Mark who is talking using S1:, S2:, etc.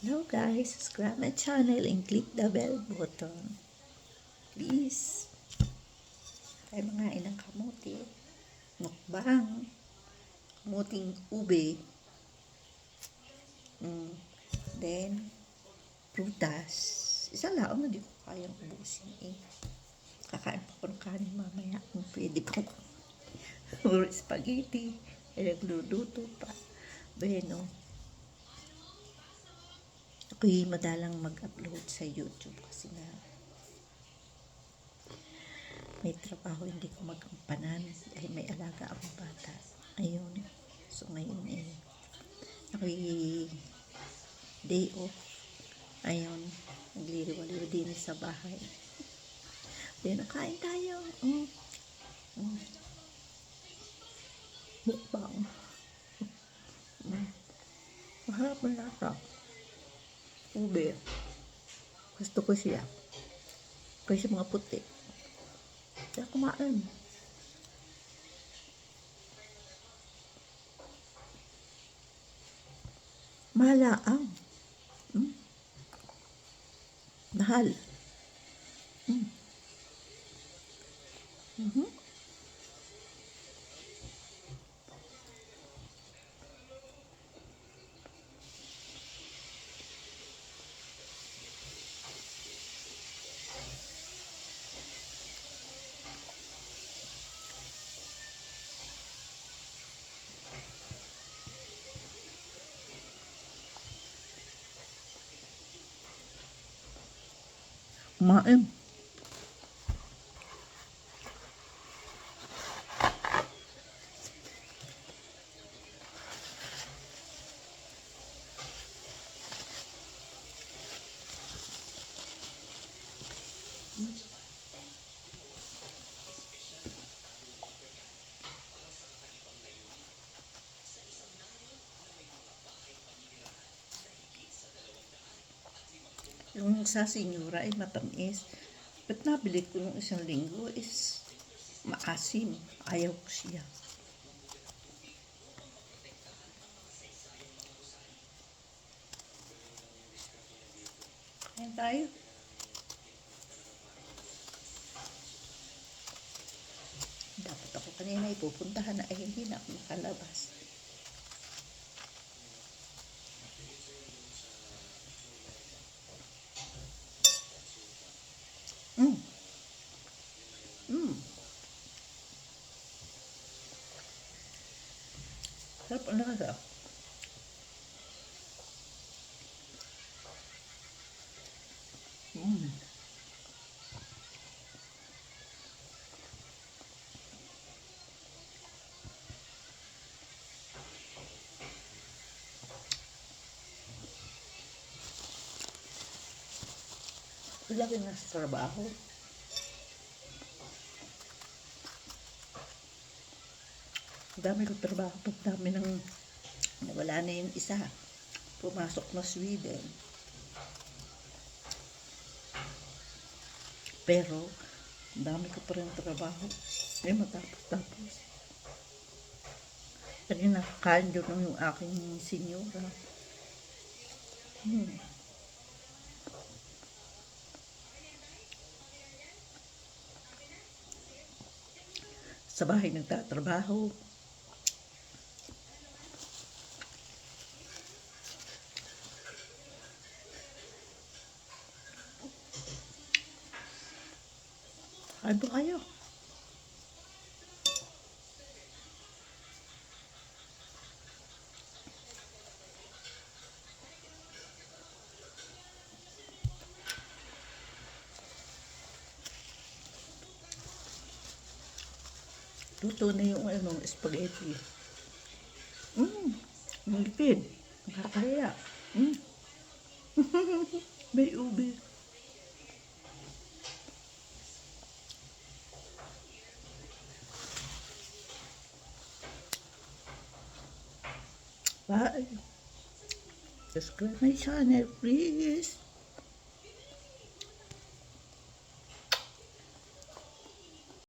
S1: Hello guys, subscribe my channel and click the bell button. Please. Tayo mangain ng kamote. Mukbang. Kamuting ube. Then, prutas. Isa lang, hindi ko kayang ubusin eh. Kakain pa ko ng kanin mamaya. Kung pwede pa ko. Or spaghetti. Ay, nagluluto pa. Bueno. Ako'y madalang mag-upload sa YouTube kasi nga may trabaho, hindi ko magampanan dahil may alaga akong bata. Ayun. So ngayon ako'y day off. Ayun. Nagliliwaliw din sa bahay. Then, kain tayo. Mukbang. Maharap ang lasa. Ube. Gusto ko siya. Kasi mga puti. Kaya kumain. Malaang. Mahal. Kumain. Yung sa senyora ay matamis. Ba't nabili ko yung isang linggo is maasim. Ayaw ko siya. Ayan tayo. Dapat ako kanina ipupuntahan na ay hindi na ako makalabas. Sarap ang lasa. Lagi na sa trabaho. Dami ko trabaho. Pag dami ng nawala na yung isa. Pumasok na Sweden. Pero, dami ko pa rin trabaho. May matapos-tapos. Kasi nakakain doon yung aking senyora. Sa bahay nagtatrabaho. Kain po kayo. Luto na yung spaghetti. Ang lipid. Nakakahiya. May ube. Bye. Subscribe my channel, please.